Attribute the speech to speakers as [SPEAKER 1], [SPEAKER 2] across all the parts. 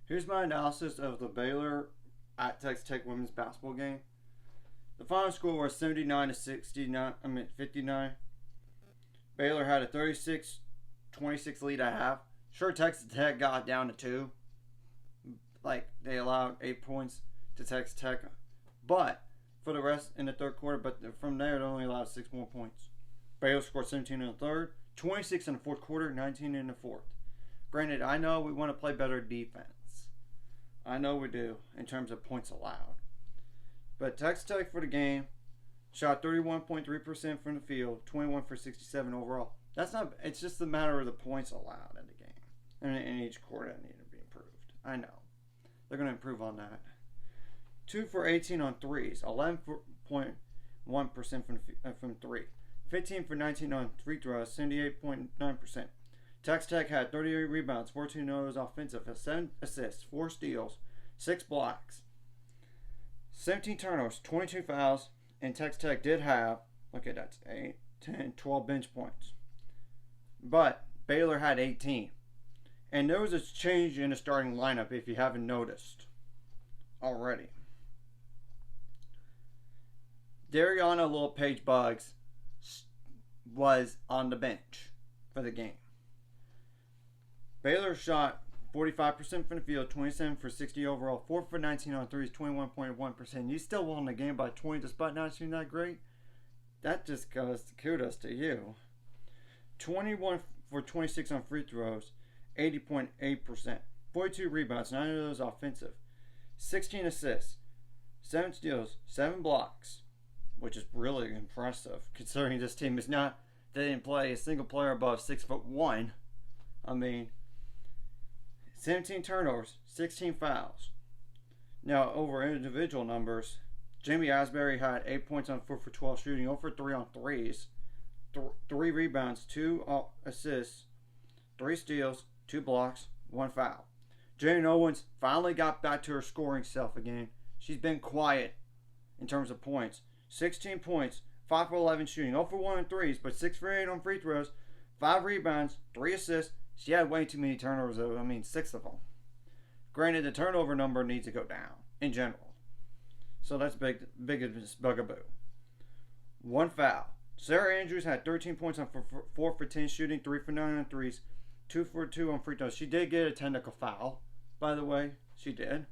[SPEAKER 1] Here's my analysis of the Baylor at Texas Tech women's basketball game. The final score was 79 to 69. 59. Baylor had a 36-26 lead at half. Sure, Texas Tech got down to 2. Like, they allowed 8 points to Texas Tech. But for the rest in the third quarter, but from there, they only allowed 6 more points. Baylor scored 17 in the third, 26 in the fourth quarter, 19 in the fourth. Granted, I know we want to play better defense. I know we do in terms of points allowed. But Texas Tech for the game shot 31.3% from the field, 21 for 67 overall. That's not. It's just a matter of the points allowed in the game, and in each quarter that need to be improved. I know they're going to improve on that. 2 for 18 on threes, 11.1% from three, 15 for 19 on free throws, 78.9%. Texas Tech had 38 rebounds, 14 of those offensive, 7 assists, 4 steals, 6 blocks, 17 turnovers, 22 fouls, and Texas Tech did have, look at that, 8, 10, 12 bench points. But Baylor had 18. And there was a change in the starting lineup if you haven't noticed already. Dariana Little Page Buggs was on the bench for the game. Baylor shot 45% from the field, 27 for 60 overall, 4 for 19 on threes, 21.1%. You still won the game by 20 despite not shooting that great. That just goes kudos to you. 21 for 26 on free throws, 80.8%. 42 rebounds, 9 of those offensive. 16 assists, 7 steals, 7 blocks, which is really impressive considering this team is not, they didn't play a single player above 6'1". I mean, 17 turnovers, 16 fouls. Now, over individual numbers, Jamie Asbury had 8 points on 4 for 12 shooting, 0 for 3 on threes, 3 rebounds, 2 assists, 3 steals, 2 blocks, 1 foul. Jane Owens finally got back to her scoring self again. She's been quiet in terms of points. 16 points, 5 for 11 shooting, 0 for 1 on threes, but 6 for 8 on free throws, 5 rebounds, 3 assists. She had way too many turnovers, 6 of them. Granted, the turnover number needs to go down in general. So that's biggest bugaboo. 1 foul. Sarah Andrews had 13 points on 4 for 10 shooting, 3 for 9 on threes, 2 for 2 on free throws. She did get a technical foul, by the way. She did.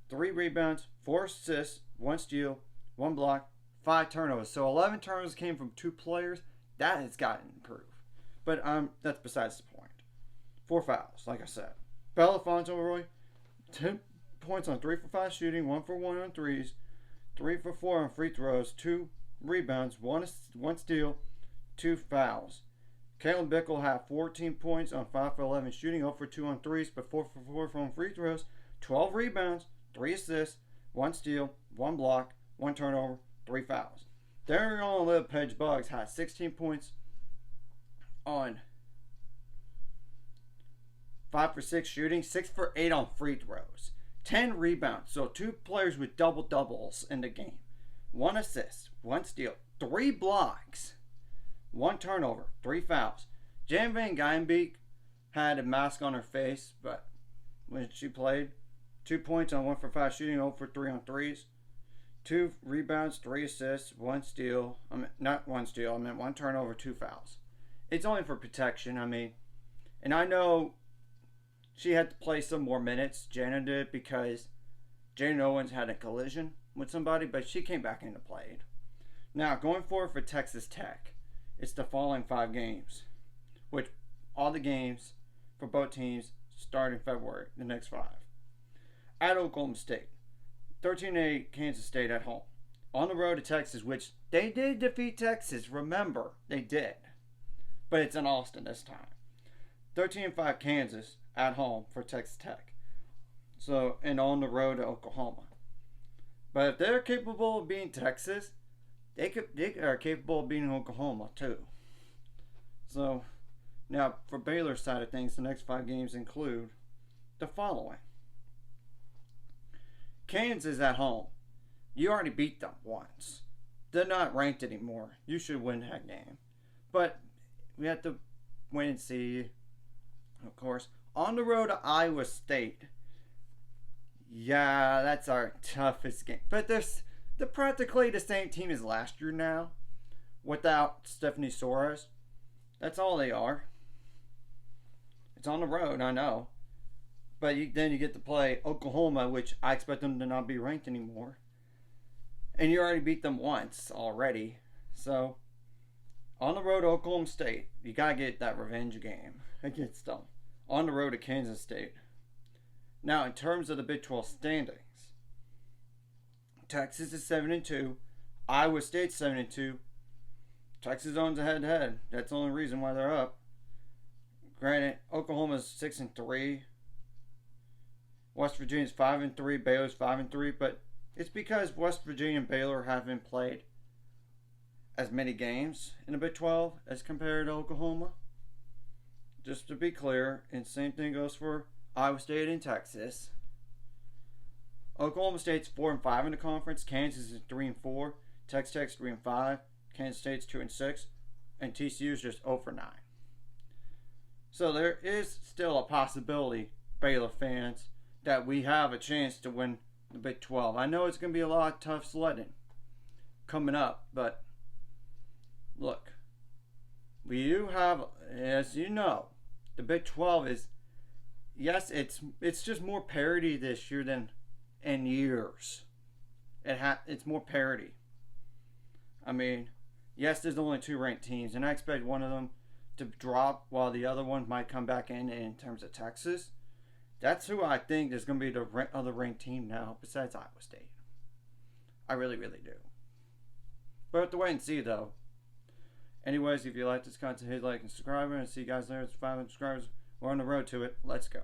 [SPEAKER 1] 3 rebounds, 4 assists, 1 steal, 1 block, 5 turnovers. So 11 turnovers came from 2 players. That has gotten improved. But that's besides the point. 4 fouls, like I said. Bella Fauntleroy, 10 points on 3 for 5 shooting, 1 for 1 on threes, 3 for 4 on free throws, 2 rebounds, 1 steal, 2 fouls. Caitlin Bickle had 14 points on 5 for 11 shooting, 0 for 2 on threes, but 4 for 4 from free throws, 12 rebounds, 3 assists, 1 steal, 1 block, 1 turnover, 3 fouls. Dariana Little Page Buggs had 16 points on 5 for 6 shooting, 6 for 8 on free throws, 10 rebounds. So 2 players with double doubles in the game. 1 assist, 1 steal, 3 blocks, 1 turnover, 3 fouls. Jan Van Geinbeek had a mask on her face, but when she played, 2 points on 1 for 5 shooting, 0 for 3 on threes, 2 rebounds, 3 assists, 1 steal. Not 1 steal, I meant 1 turnover, 2 fouls. It's only for protection, and I know she had to play some more minutes, Jana did, because Jane Owens had a collision with somebody, but she came back into play. Now, going forward for Texas Tech, it's the following 5 games, which all the games for both teams start in February, the next 5. At Oklahoma State, 13-8 Kansas State at home. On the road to Texas, which they did defeat Texas, remember, they did. But it's in Austin this time. 13-5 Kansas at home for Texas Tech. So, and on the road to Oklahoma. But if they're capable of beating Texas, they are capable of beating Oklahoma too. So, now for Baylor's side of things, the next 5 games include the following. Kansas at home. You already beat them once. They're not ranked anymore. You should win that game. But we have to wait and see. Of course, On the road to Iowa State. Yeah, that's our toughest game. But they're practically the same team as last year now, without Stephanie Soares. That's all they are. It's on the road, I know. But then you get to play Oklahoma, which I expect them to not be ranked anymore. And you already beat them once already. So, on the road to Oklahoma State, you got to get that revenge game against them. On the road to Kansas State. Now, in terms of the Big 12 standings, Texas is 7-2. Iowa State's 7-2. Texas owns a head-to-head. That's the only reason why they're up. Granted, Oklahoma's 6-3. West Virginia's 5-3. Baylor's 5-3. But it's because West Virginia and Baylor haven't played as many games in the Big 12 as compared to Oklahoma. Just to be clear, and same thing goes for Iowa State and Texas. Oklahoma State's 4-5 in the conference. Kansas is 3-4. Tech's 3-5. Kansas State's 2-6. And TCU's just 0-9. So there is still a possibility, Baylor fans, that we have a chance to win the Big 12. I know it's going to be a lot of tough sledding coming up, but look, we do have, as you know, the Big 12 is, yes, it's just more parity this year than in years. It's more parity. I mean, yes, there's only 2 ranked teams, and I expect one of them to drop while the other one might come back in terms of Texas. That's who I think is going to be the other ranked team now, besides Iowa State. I really, really do. But we have to wait and see, though. Anyways, if you like this content, hit like and subscribe, and see you guys there. It's 500 subscribers. We're on the road to it. Let's go.